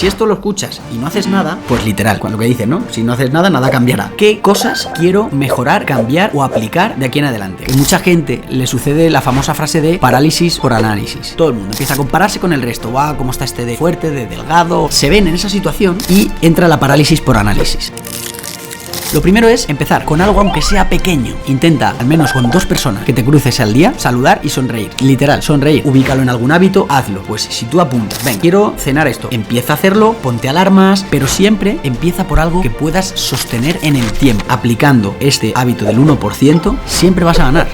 Si esto lo escuchas y no haces nada, pues literal, con lo que dicen, ¿no? Si no haces nada, nada cambiará. ¿Qué cosas quiero mejorar, cambiar o aplicar de aquí en adelante? Que mucha gente le sucede la famosa frase de parálisis por análisis. Todo el mundo empieza a compararse con el resto. ¡Wow! ¿Cómo está este de fuerte, de delgado? Se ven en esa situación y entra la parálisis por análisis. Lo primero es empezar con algo aunque sea pequeño. Intenta, al menos con 2 personas que te cruces al día, saludar y sonreír. Literal, sonreír. Ubícalo en algún hábito, hazlo. Pues si tú apuntas, ven, quiero cenar esto, empieza a hacerlo, ponte alarmas, pero siempre empieza por algo que puedas sostener en el tiempo. Aplicando este hábito del 1%, siempre vas a ganar.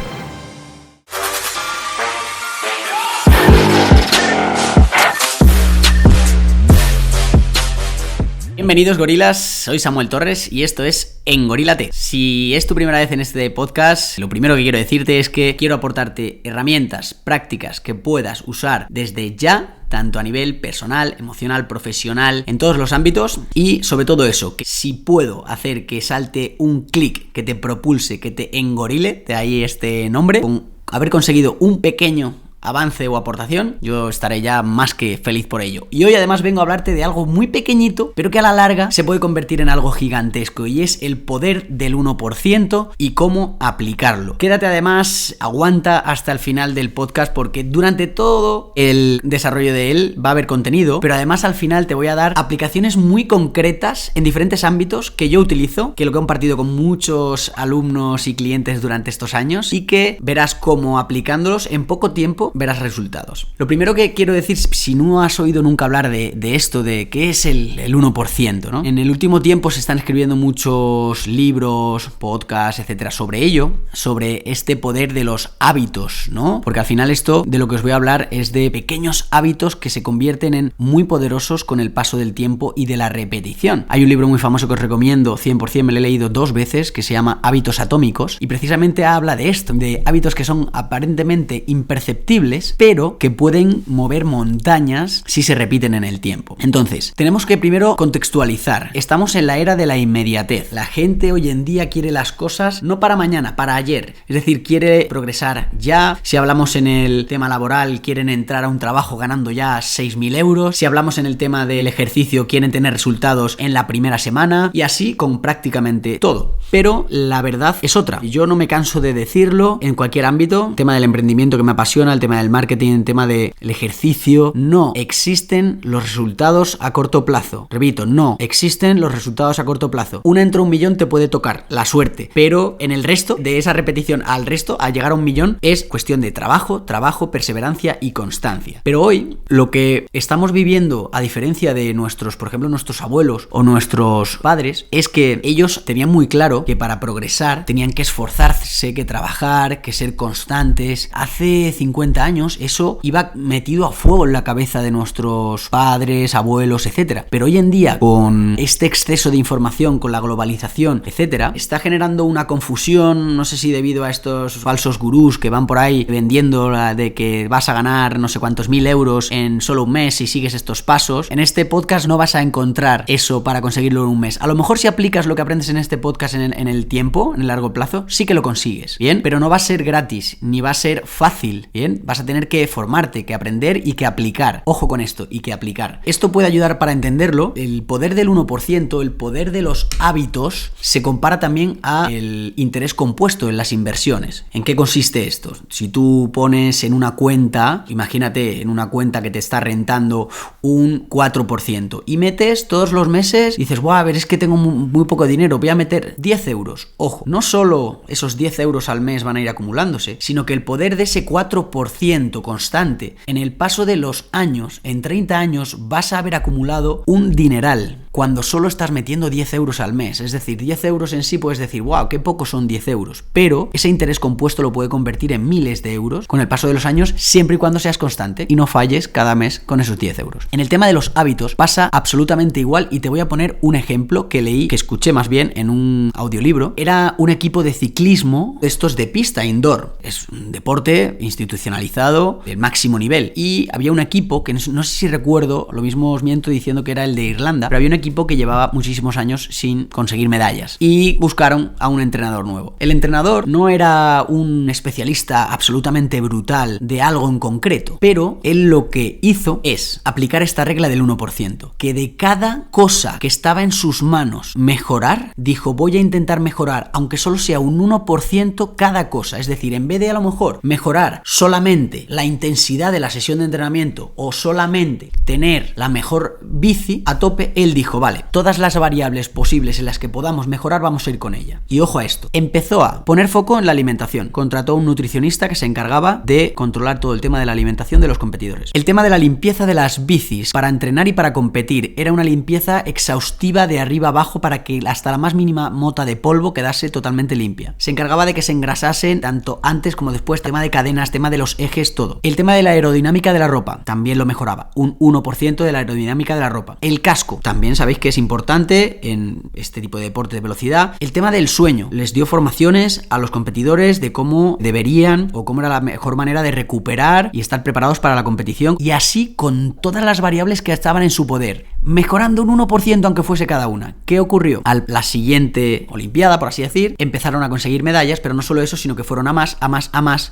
Bienvenidos gorilas, soy Samuel Torres y esto es Engorílate. Si es tu primera vez en este podcast, lo primero que quiero decirte es que quiero aportarte herramientas prácticas que puedas usar desde ya, tanto a nivel personal, emocional, profesional, en todos los ámbitos, y sobre todo eso, que si puedo hacer que salte un clic, que te propulse, que te engorile, de ahí este nombre, con haber conseguido un pequeño avance o aportación, yo estaré ya más que feliz por ello. Y hoy además vengo a hablarte de algo muy pequeñito, pero que a la larga se puede convertir en algo gigantesco, y es el poder del 1% y cómo aplicarlo. Quédate además, aguanta hasta el final del podcast, porque durante todo el desarrollo de él va a haber contenido, pero además al final te voy a dar aplicaciones muy concretas en diferentes ámbitos que yo utilizo, que lo he compartido con muchos alumnos y clientes durante estos años, y que verás cómo aplicándolos en poco tiempo verás resultados. Lo primero que quiero decir, si no has oído nunca hablar de esto, de qué es el 1%, ¿no? En el último tiempo se están escribiendo muchos libros, podcasts, etcétera, sobre ello, sobre este poder de los hábitos, ¿no? Porque al final esto de lo que os voy a hablar es de pequeños hábitos que se convierten en muy poderosos con el paso del tiempo y de la repetición. Hay un libro muy famoso que os recomiendo 100%, me lo he leído 2 veces, que se llama Hábitos Atómicos, y precisamente habla de esto, de hábitos que son aparentemente imperceptibles, pero que pueden mover montañas si se repiten en el tiempo. Entonces, tenemos que primero contextualizar. Estamos en la era de la inmediatez. La gente hoy en día quiere las cosas no para mañana, para ayer. Es decir, quiere progresar ya. Si hablamos en el tema laboral, quieren entrar a un trabajo ganando ya 6.000 euros. Si hablamos en el tema del ejercicio, quieren tener resultados en la primera semana, y así con prácticamente todo. Pero la verdad es otra. Yo no me canso de decirlo en cualquier ámbito. El tema del emprendimiento que me apasiona, el tema del marketing, el tema del ejercicio. No existen los resultados a corto plazo. Repito, no existen los resultados a corto plazo. Una entre 1.000.000 te puede tocar, la suerte, pero en el resto, de esa repetición al resto, a llegar a 1.000.000, es cuestión de trabajo, perseverancia y constancia. Pero hoy, lo que estamos viviendo, a diferencia de por ejemplo, nuestros abuelos o nuestros padres, es que ellos tenían muy claro que para progresar tenían que esforzarse, que trabajar, que ser constantes. Hace 50 años eso iba metido a fuego en la cabeza de nuestros padres, abuelos, etcétera. Pero hoy en día, con este exceso de información, con la globalización, etcétera, está generando una confusión, no sé si debido a estos falsos gurús que van por ahí vendiendo de que vas a ganar no sé cuántos 1.000 euros en solo un mes si sigues estos pasos. En este podcast no vas a encontrar eso para conseguirlo en un mes. A lo mejor si aplicas lo que aprendes en este podcast en el tiempo, en el largo plazo, sí que lo consigues, ¿bien? Pero no va a ser gratis, ni va a ser fácil, ¿bien? Vas a tener que formarte, que aprender y que aplicar. Ojo con esto, y que aplicar. Esto puede ayudar para entenderlo. El poder del 1%, el poder de los hábitos, se compara también al interés compuesto en las inversiones. ¿En qué consiste esto? Si tú pones en una cuenta, imagínate en una cuenta que te está rentando un 4% y metes todos los meses, dices, a ver, es que tengo muy poco dinero, voy a meter 10 euros. Ojo, no solo esos 10 euros al mes van a ir acumulándose, sino que el poder de ese 4% constante, en el paso de los años, en 30 años, vas a haber acumulado un dineral, cuando solo estás metiendo 10 euros al mes. Es decir, 10 euros en sí puedes decir, wow, qué poco son 10 euros, pero ese interés compuesto lo puede convertir en miles de euros con el paso de los años, siempre y cuando seas constante y no falles cada mes con esos 10 euros. En el tema de los hábitos pasa absolutamente igual, y te voy a poner un ejemplo que leí, que escuché más bien en un audiolibro. Era un equipo de ciclismo, estos de pista indoor. Es un deporte institucionalizado del máximo nivel, y había un equipo que no sé si recuerdo, lo mismo os miento diciendo que era el de Irlanda, pero había un equipo equipo que llevaba muchísimos años sin conseguir medallas y buscaron a un entrenador nuevo. El entrenador no era un especialista absolutamente brutal de algo en concreto, pero él lo que hizo es aplicar esta regla del 1%, que de cada cosa que estaba en sus manos mejorar, dijo: voy a intentar mejorar, aunque solo sea un 1% cada cosa. Es decir, en vez de a lo mejor mejorar solamente la intensidad de la sesión de entrenamiento o solamente tener la mejor bici a tope, él dijo: vale, todas las variables posibles en las que podamos mejorar, vamos a ir con ella. Y ojo a esto, empezó a poner foco en la alimentación. Contrató a un nutricionista que se encargaba de controlar todo el tema de la alimentación de los competidores. El tema de la limpieza de las bicis para entrenar y para competir era una limpieza exhaustiva de arriba abajo para que hasta la más mínima mota de polvo quedase totalmente limpia. Se encargaba de que se engrasasen tanto antes como después, tema de cadenas, tema de los ejes, todo. El tema de la aerodinámica de la ropa también lo mejoraba, un 1% de la aerodinámica de la ropa. El casco, también sabéis que es importante en este tipo de deporte de velocidad. El tema del sueño, les dio formaciones a los competidores de cómo deberían o cómo era la mejor manera de recuperar y estar preparados para la competición, y así con todas las variables que estaban en su poder, mejorando un 1% aunque fuese cada una. ¿Qué ocurrió? A la siguiente olimpiada, por así decir, empezaron a conseguir medallas, pero no solo eso, sino que fueron a más,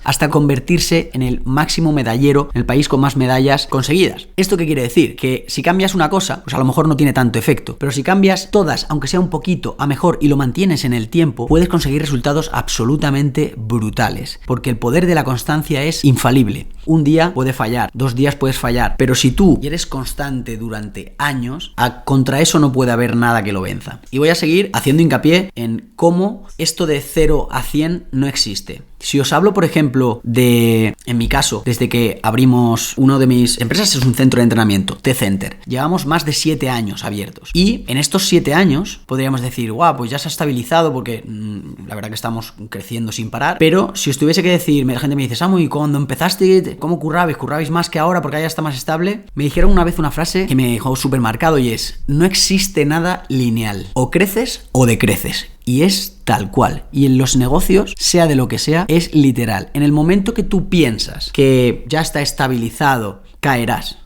hasta convertirse en el máximo medallero, en el país con más medallas conseguidas. ¿Esto qué quiere decir? Que si cambias una cosa, pues a lo mejor no tiene tanto efecto, pero si cambias todas, aunque sea un poquito, a mejor y lo mantienes en el tiempo, puedes conseguir resultados absolutamente brutales, porque el poder de la constancia es infalible. Un día puede fallar, 2 días puedes fallar, pero si tú eres constante durante años, contra eso no puede haber nada que lo venza. Y voy a seguir haciendo hincapié en cómo esto de 0 a 100 no existe. Si os hablo, por ejemplo, en mi caso, desde que abrimos una de mis empresas, es un centro de entrenamiento, T-Center. Llevamos más de 7 años abiertos. Y en estos 7 años podríamos decir: guau, pues ya se ha estabilizado porque la verdad que estamos creciendo sin parar. Pero si os tuviese que decir, la gente me dice: Samu, ¿y cuando empezaste, cómo currabais? ¿Currabais más que ahora porque ya está más estable? Me dijeron una vez una frase que me dejó súper marcado, y es: no existe nada lineal. O creces o decreces. Y es tal cual. Y en los negocios, sea de lo que sea, es literal. En el momento que tú piensas que ya está estabilizado, caerás.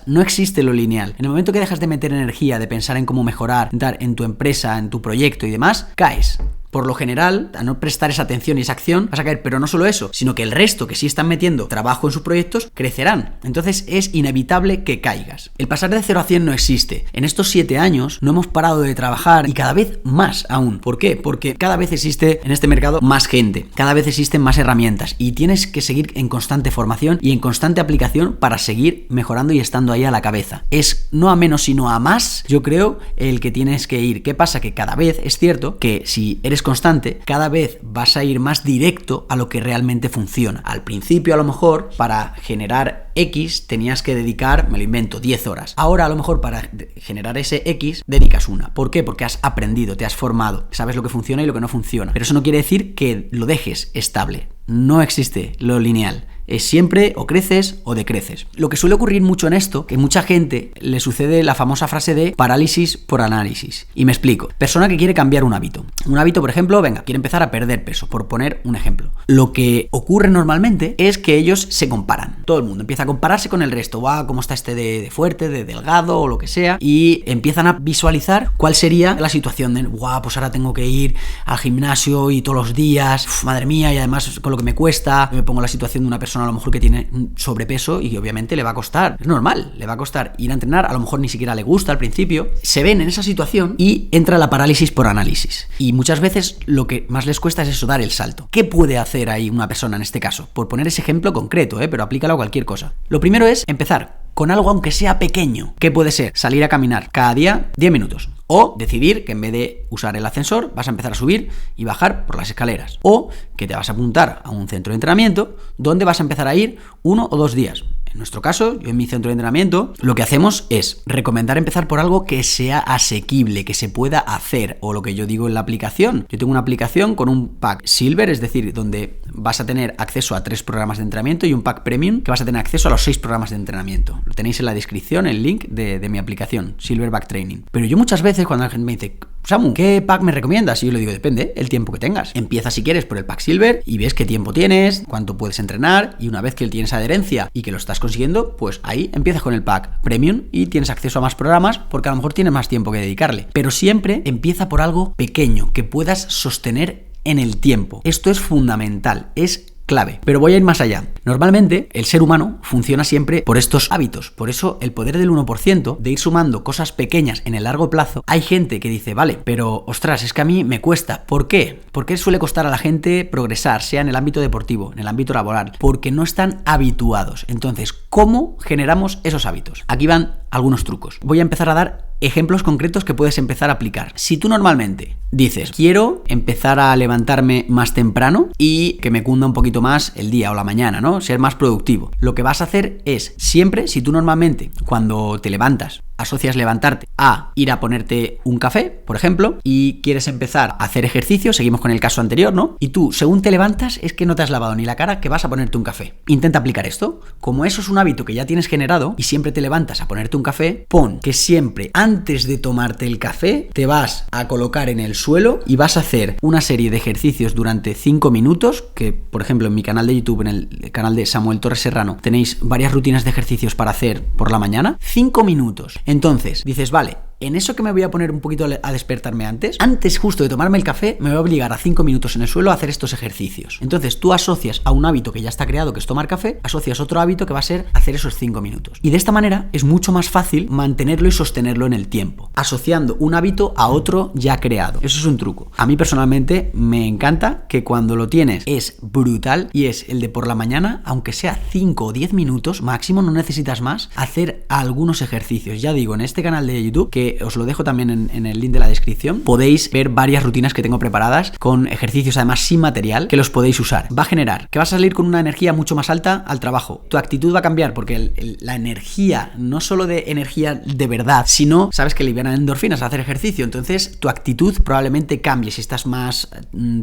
No existe lo lineal. En el momento que dejas de meter energía, de pensar en cómo mejorar, en tu empresa, en tu proyecto y demás, caes. Por lo general, a no prestar esa atención y esa acción, vas a caer. Pero no solo eso, sino que el resto que sí están metiendo trabajo en sus proyectos, crecerán. Entonces es inevitable que caigas. El pasar de 0 a 100 no existe. En estos 7 años no hemos parado de trabajar, y cada vez más aún. ¿Por qué? Porque cada vez existe en este mercado más gente, cada vez existen más herramientas, y tienes que seguir en constante formación y en constante aplicación para seguir mejorando y estando ahí a la cabeza. Es no a menos sino a más, yo creo, el que tienes que ir. ¿Qué pasa? Que cada vez es cierto que si eres constante, cada vez vas a ir más directo a lo que realmente funciona. Al principio, a lo mejor, para generar X tenías que dedicar, me lo invento, 10 horas. Ahora, a lo mejor, para generar ese X, dedicas 1. ¿Por qué? Porque has aprendido, te has formado, sabes lo que funciona y lo que no funciona. Pero eso no quiere decir que lo dejes estable. No existe lo lineal. Es siempre o creces o decreces. Lo que suele ocurrir mucho en esto, que mucha gente le sucede la famosa frase de parálisis por análisis. Y me explico. Persona que quiere cambiar un hábito. Un hábito, por ejemplo, quiere empezar a perder peso, por poner un ejemplo. Lo que ocurre normalmente es que ellos se comparan. Todo el mundo empieza a compararse con el resto. ¿Cómo está este de fuerte, de delgado o lo que sea? Y empiezan a visualizar cuál sería la situación de, pues ahora tengo que ir al gimnasio y todos los días. Madre mía, y además con lo que me cuesta. Me pongo en la situación de una persona a lo mejor que tiene sobrepeso y obviamente le va a costar, es normal, le va a costar ir a entrenar, a lo mejor ni siquiera le gusta al principio, se ven en esa situación y entra la parálisis por análisis. Y muchas veces lo que más les cuesta es eso, dar el salto. ¿Qué puede hacer ahí una persona en este caso? Por poner ese ejemplo concreto, pero aplícalo a cualquier cosa. Lo primero es empezar con algo aunque sea pequeño. ¿Qué puede ser? Salir a caminar cada día 10 minutos. O decidir que en vez de usar el ascensor vas a empezar a subir y bajar por las escaleras. O que te vas a apuntar a un centro de entrenamiento donde vas a empezar a ir 1 o 2 días. En nuestro caso, yo en mi centro de entrenamiento, lo que hacemos es recomendar empezar por algo que sea asequible, que se pueda hacer, o lo que yo digo en la aplicación. Yo tengo una aplicación con un pack Silver, es decir, donde vas a tener acceso a 3 programas de entrenamiento, y un pack Premium que vas a tener acceso a los 6 programas de entrenamiento. Lo tenéis en la descripción, el link de mi aplicación, Silverback Training. Pero yo muchas veces cuando la gente me dice, Samu, ¿qué pack me recomiendas? Y yo le digo, depende, el tiempo que tengas. Empieza si quieres por el pack Silver y ves qué tiempo tienes, cuánto puedes entrenar, y una vez que tienes adherencia y que lo estás consiguiendo, pues ahí empiezas con el pack Premium y tienes acceso a más programas porque a lo mejor tienes más tiempo que dedicarle. Pero siempre empieza por algo pequeño que puedas sostener en el tiempo. Esto es fundamental, es clave. Pero voy a ir más allá. Normalmente el ser humano funciona siempre por estos hábitos. Por eso el poder del 1%, de ir sumando cosas pequeñas en el largo plazo. Hay gente que dice, vale, pero ostras, es que a mí me cuesta. ¿Por qué? ¿Por qué suele costar a la gente progresar, sea en el ámbito deportivo, en el ámbito laboral? Porque no están habituados. Entonces, ¿cómo generamos esos hábitos? Aquí van algunos trucos. Voy a empezar a dar ejemplos concretos que puedes empezar a aplicar. Si tú normalmente dices, quiero empezar a levantarme más temprano y que me cunda un poquito más el día o la mañana, ¿no? Ser más productivo. Lo que vas a hacer es, siempre, si tú normalmente cuando te levantas asocias levantarte a ir a ponerte un café, por ejemplo, y quieres empezar a hacer ejercicio, seguimos con el caso anterior, ¿no? Y tú, según te levantas, es que no te has lavado ni la cara, que vas a ponerte un café. Intenta aplicar esto. Como eso es un hábito que ya tienes generado y siempre te levantas a ponerte un café, pon que siempre antes de tomarte el café te vas a colocar en el suelo y vas a hacer una serie de ejercicios durante 5 minutos, que por ejemplo en mi canal de YouTube, en el canal de Samuel Torres Serrano, tenéis varias rutinas de ejercicios para hacer por la mañana. 5 minutos. Entonces, dices, vale, en eso que me voy a poner un poquito a despertarme antes justo de tomarme el café, me voy a obligar a 5 minutos en el suelo a hacer estos ejercicios. Entonces tú asocias a un hábito que ya está creado, que es tomar café, asocias otro hábito que va a ser hacer esos 5 minutos. Y de esta manera es mucho más fácil mantenerlo y sostenerlo en el tiempo, asociando un hábito a otro ya creado. Eso es un truco. A mí personalmente me encanta, que cuando lo tienes es brutal, y es el de por la mañana, aunque sea 5 o 10 minutos máximo, no necesitas más, hacer algunos ejercicios. Ya digo, en este canal de YouTube, que os lo dejo también en el link de la descripción, podéis ver varias rutinas que tengo preparadas con ejercicios además sin material que los podéis usar. Va a generar que vas a salir con una energía mucho más alta al trabajo. Tu actitud va a cambiar porque la energía, no solo de energía de verdad, sino, sabes que liberan endorfinas al hacer ejercicio, entonces tu actitud probablemente cambie. Si estás más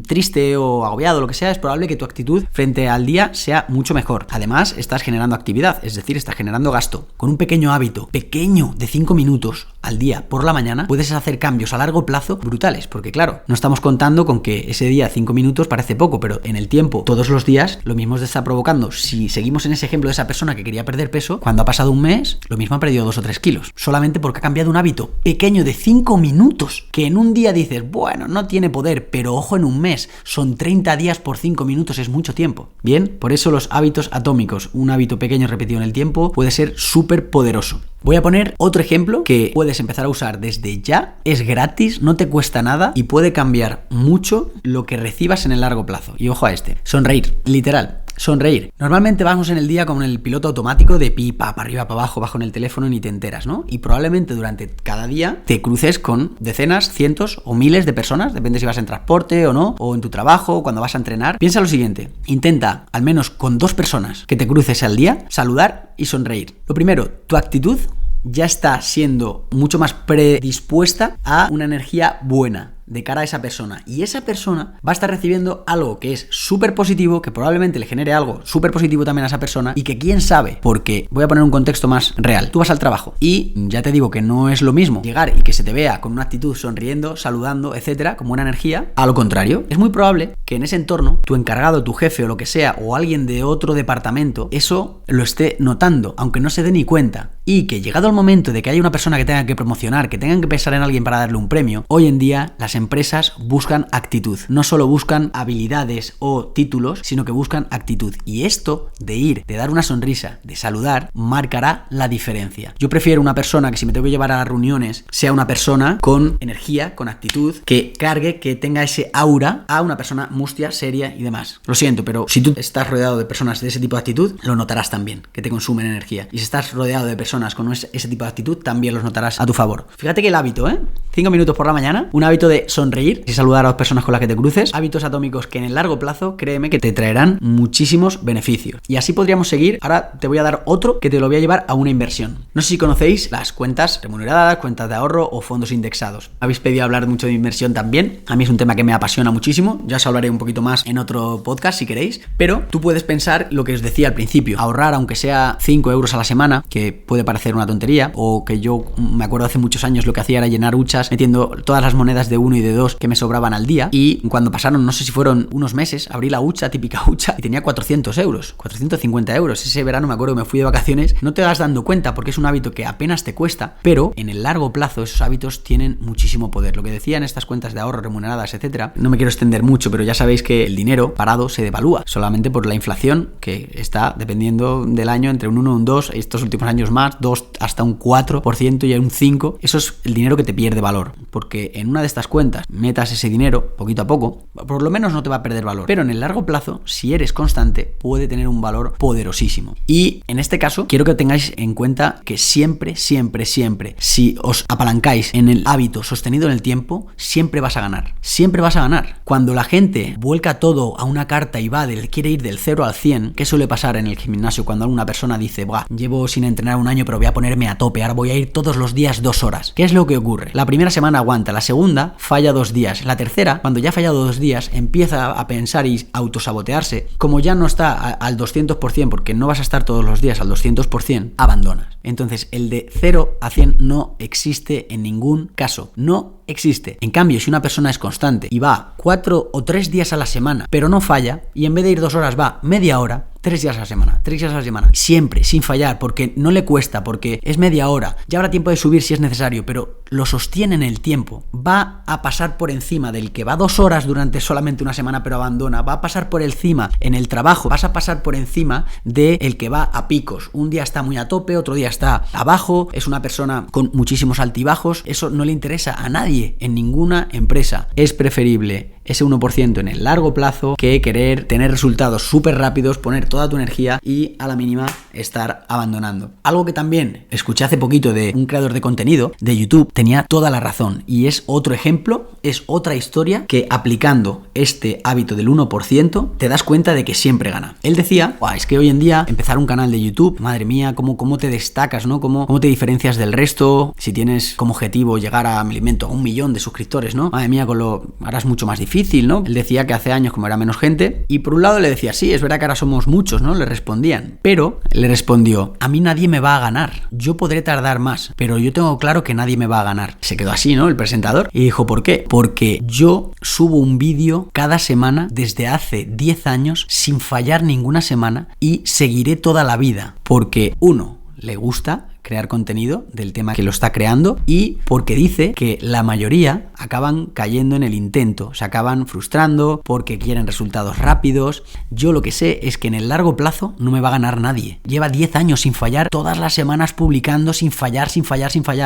triste o agobiado, lo que sea, es probable que tu actitud frente al día sea mucho mejor. Además, estás generando actividad, es decir, estás generando gasto. Con un pequeño hábito, pequeño, de 5 minutos al día por la mañana, puedes hacer cambios a largo plazo brutales, porque claro, no estamos contando con que ese día 5 minutos parece poco, pero en el tiempo, todos los días, lo mismo se está provocando. Si seguimos en ese ejemplo de esa persona que quería perder peso, cuando ha pasado un mes, lo mismo ha perdido 2 o 3 kilos, solamente porque ha cambiado un hábito pequeño de 5 minutos, que en un día dices, bueno, no tiene poder, pero ojo, en un mes, son 30 días por 5 minutos, es mucho tiempo. Bien, por eso los hábitos atómicos, un hábito pequeño repetido en el tiempo, puede ser súper poderoso. Voy a poner otro ejemplo que puedes empezar a usar desde ya, es gratis, no te cuesta nada y puede cambiar mucho lo que recibas en el largo plazo. Y ojo a este, sonreír, literal. Sonreír. Normalmente vamos en el día con el piloto automático de pipa, para arriba, para abajo, bajo en el teléfono y ni te enteras, ¿no? Y probablemente durante cada día te cruces con decenas, cientos o miles de personas, depende si vas en transporte o no, o en tu trabajo, o cuando vas a entrenar. Piensa lo siguiente, intenta al menos con 2 personas que te cruces al día, saludar y sonreír. Lo primero, tu actitud ya está siendo mucho más predispuesta a una energía buena de cara a esa persona, y esa persona va a estar recibiendo algo que es súper positivo, que probablemente le genere algo súper positivo también a esa persona, y que quién sabe, porque voy a poner un contexto más real. Tú vas al trabajo y ya te digo que no es lo mismo llegar y que se te vea con una actitud sonriendo, saludando, etcétera, con buena energía, a lo contrario. Es muy probable que en ese entorno tu encargado, tu jefe o lo que sea, o alguien de otro departamento, eso lo esté notando, aunque no se dé ni cuenta, y que llegado el momento de que haya una persona que tenga que promocionar, que tengan que pensar en alguien para darle un premio, hoy en día las empresas buscan actitud, no solo buscan habilidades o títulos, sino que buscan actitud, y esto de ir, de dar una sonrisa, de saludar, marcará la diferencia. Yo prefiero una persona que, si me tengo que llevar a las reuniones, sea una persona con energía, con actitud, que cargue, que tenga ese aura, a una persona mustia, seria y demás. Lo siento, pero si tú estás rodeado de personas de ese tipo de actitud, lo notarás también, que te consumen energía, y si estás rodeado de personas con ese tipo de actitud, también los notarás a tu favor. Fíjate que el hábito, 5 minutos por la mañana, un hábito de sonreír y saludar a las personas con las que te cruces, hábitos atómicos que en el largo plazo, créeme que te traerán muchísimos beneficios. Y así podríamos seguir. Ahora te voy a dar otro que te lo voy a llevar a una inversión. No sé si conocéis las cuentas remuneradas, cuentas de ahorro o fondos indexados. Habéis pedido hablar mucho de inversión también. A mí es un tema que me apasiona muchísimo. Ya os hablaré un poquito más en otro podcast si queréis. Pero tú puedes pensar lo que os decía al principio. Ahorrar aunque sea 5 euros a la semana, que puede parecer una tontería, o que yo me acuerdo hace muchos años lo que hacía era llenar huchas monedas, metiendo todas las monedas de 1 y de 2 que me sobraban al día. Y cuando pasaron, no sé si fueron unos meses, abrí la hucha, típica hucha, y tenía 400 euros, 450 euros. Ese verano me acuerdo que me fui de vacaciones. No te das dando cuenta porque es un hábito que apenas te cuesta, pero en el largo plazo esos hábitos tienen muchísimo poder. Lo que decía en estas cuentas de ahorro remuneradas, etcétera, no me quiero extender mucho, pero ya sabéis que el dinero parado se devalúa solamente por la inflación, que está dependiendo del año entre un 1 y un 2, estos últimos años más, 2 hasta un 4% y un 5%. Eso es el dinero que te pierde valor, porque en una de estas cuentas metas ese dinero poquito a poco, por lo menos no te va a perder valor, pero en el largo plazo, si eres constante, puede tener un valor poderosísimo. Y en este caso, quiero que tengáis en cuenta que siempre, si os apalancáis en el hábito sostenido en el tiempo, siempre vas a ganar. Siempre vas a ganar. Cuando la gente vuelca todo a una carta y quiere ir del 0 al 100, ¿qué suele pasar en el gimnasio cuando alguna persona dice, buah, llevo sin entrenar un año, pero voy a ponerme a tope, ahora voy a ir todos los días 2 horas? ¿Qué es lo que ocurre? La primera semana aguanta, la segunda falla 2 días, la tercera, cuando ya ha fallado 2 días, empieza a pensar y autosabotearse. Como ya no está al 200%, porque no vas a estar todos los días al 200%, abandonas. Entonces, el de 0 a 100 no existe en ningún caso. No existe. En cambio, si una persona es constante y va 4 o 3 días a la semana, pero no falla, y en vez de ir 2 horas va media hora, 3 días a la semana, siempre, sin fallar, porque no le cuesta, porque es media hora, ya habrá tiempo de subir si es necesario, pero lo sostiene en el tiempo, va a pasar por encima del que va 2 horas durante solamente una semana pero abandona, va a pasar por encima en el trabajo, vas a pasar por encima del que va a picos, un día está muy a tope, otro día está abajo, es una persona con muchísimos altibajos, eso no le interesa a nadie en ninguna empresa. Es preferible ese 1% en el largo plazo que querer tener resultados súper rápidos, poner toda tu energía y a la mínima estar abandonando. Algo que también escuché hace poquito de un creador de contenido de YouTube, tenía toda la razón y es otro ejemplo, es otra historia que aplicando este hábito del 1% te das cuenta de que siempre gana. Él decía, es que hoy en día empezar un canal de YouTube, madre mía, cómo te destacas, ¿no? ¿Cómo te diferencias del resto? Si tienes como objetivo llegar a, me invento, a 1 millón de suscriptores, ¿no? Madre mía, ahora es mucho más difícil, ¿no? Él decía que hace años como era menos gente y por un lado le decía, sí, es verdad que ahora somos muchos, ¿no? Le respondían, pero le respondió, a mí nadie me va a ganar, yo podré tardar más, pero yo tengo claro que nadie me va a ganar. Se quedó así, ¿no? El presentador y dijo, ¿por qué? Porque yo subo un vídeo cada semana desde hace 10 años sin fallar ninguna semana y seguiré toda la vida, porque uno, le gusta crear contenido del tema que lo está creando y porque dice que la mayoría acaban cayendo en el intento, se acaban frustrando porque quieren resultados rápidos. Yo lo que sé es que en el largo plazo no me va a ganar nadie. Lleva 10 años sin fallar, todas las semanas publicando sin fallar.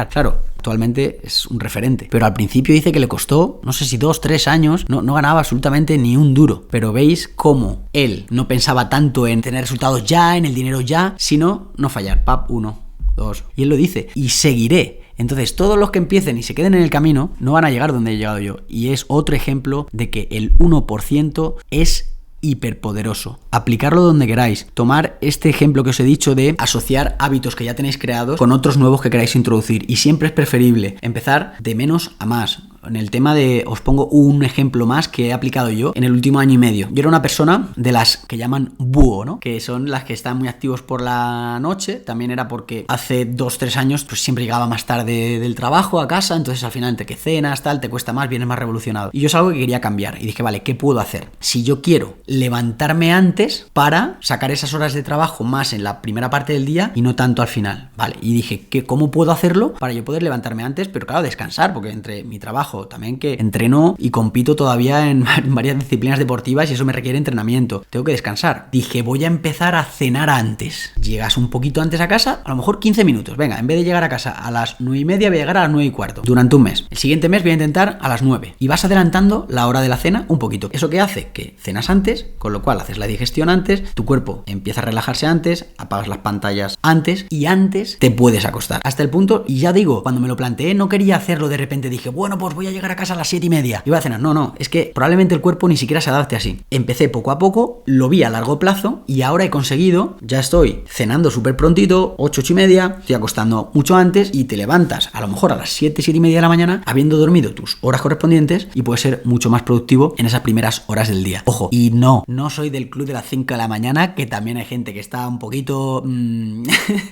Claro, actualmente es un referente, pero al principio dice que le costó, no sé si 2, 3 años, no ganaba absolutamente ni un duro. Pero veis cómo él no pensaba tanto en tener resultados ya, en el dinero ya, sino no fallar. 1, 2. Y él lo dice, y seguiré. Entonces, todos los que empiecen y se queden en el camino no van a llegar donde he llegado yo. Y es otro ejemplo de que el 1% es hiperpoderoso. Aplicarlo donde queráis. Tomar este ejemplo que os he dicho de asociar hábitos que ya tenéis creados con otros nuevos que queráis introducir. Y siempre es preferible empezar de menos a más. En el tema de, os pongo un ejemplo más que he aplicado yo en el último año y medio. Yo era una persona de las que llaman búho, ¿no? Que son las que están muy activos por la noche. También era porque hace 2, 3 años pues siempre llegaba más tarde del trabajo a casa, entonces al final entre que cenas, tal, te cuesta más, vienes más revolucionado. Y yo es algo que quería cambiar y dije, vale, ¿qué puedo hacer? Si yo quiero levantarme antes para sacar esas horas de trabajo más en la primera parte del día y no tanto al final, ¿vale? Y dije, ¿cómo puedo hacerlo para yo poder levantarme antes? Pero claro, descansar, porque entre mi trabajo, también que entreno y compito todavía en varias disciplinas deportivas y eso me requiere entrenamiento. Tengo que descansar. Dije, voy a empezar a cenar antes. Llegas un poquito antes a casa, a lo mejor 15 minutos. Venga, en vez de llegar a casa a las 9:30, voy a llegar a las 9:15 durante un mes. El siguiente mes voy a intentar a las 9. Y vas adelantando la hora de la cena un poquito. ¿Eso qué hace? Que cenas antes, con lo cual haces la digestión antes, tu cuerpo empieza a relajarse antes, apagas las pantallas antes y antes te puedes acostar. Hasta el punto, y ya digo, cuando me lo planteé no quería hacerlo de repente, dije, bueno, pues voy a llegar a casa a las 7:30 y voy a cenar. No, es que probablemente el cuerpo ni siquiera se adapte así. Empecé poco a poco, lo vi a largo plazo y ahora he conseguido, ya estoy cenando súper prontito, 8:30, estoy acostando mucho antes y te levantas a lo mejor a las 7:30 de la mañana habiendo dormido tus horas correspondientes y puedes ser mucho más productivo en esas primeras horas del día. Ojo, y no soy del club de las 5 de la mañana, que también hay gente que está un poquito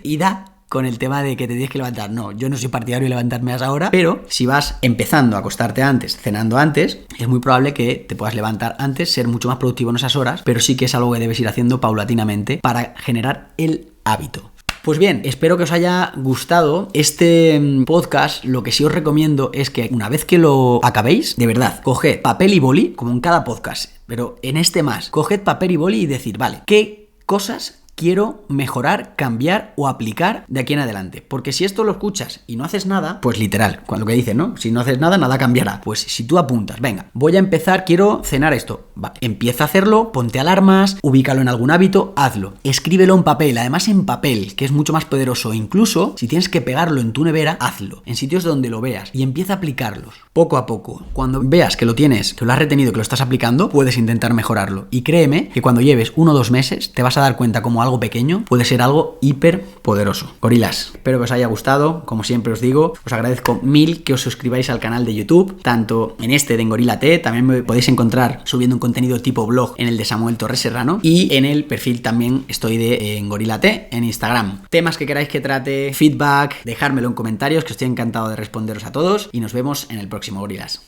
ida con el tema de que te tienes que levantar. No, yo no soy partidario de levantarme a esa hora, pero si vas empezando a acostarte antes, cenando antes, es muy probable que te puedas levantar antes, ser mucho más productivo en esas horas, pero sí que es algo que debes ir haciendo paulatinamente para generar el hábito. Pues bien, espero que os haya gustado este podcast. Lo que sí os recomiendo es que una vez que lo acabéis, de verdad, coged papel y boli, como en cada podcast, pero en este más, coged papel y boli y decir, vale, ¿qué cosas quiero mejorar, cambiar o aplicar de aquí en adelante? Porque si esto lo escuchas y no haces nada, pues literal, con lo que dicen, ¿no? Si no haces nada, nada cambiará. Pues si tú apuntas, venga, voy a empezar, quiero cenar esto. Va, empieza a hacerlo, ponte alarmas, ubícalo en algún hábito, hazlo. Escríbelo en papel, además en papel, que es mucho más poderoso. Incluso, si tienes que pegarlo en tu nevera, hazlo. En sitios donde lo veas y empieza a aplicarlos, poco a poco. Cuando veas que lo tienes, que lo has retenido, que lo estás aplicando, puedes intentar mejorarlo. Y créeme que cuando lleves 1 o 2 meses, te vas a dar cuenta como algo pequeño puede ser algo hiper poderoso. Gorilas, espero que os haya gustado. Como siempre os digo, os agradezco mil que os suscribáis al canal de YouTube, tanto en este de Engorila-te, también me podéis encontrar subiendo un contenido tipo blog en el de Samuel Torres Serrano, y en el perfil también estoy de Engorila-te en Instagram. Temas que queráis que trate, feedback, dejármelo en comentarios, que estoy encantado de responderos a todos, y nos vemos en el próximo, gorilas.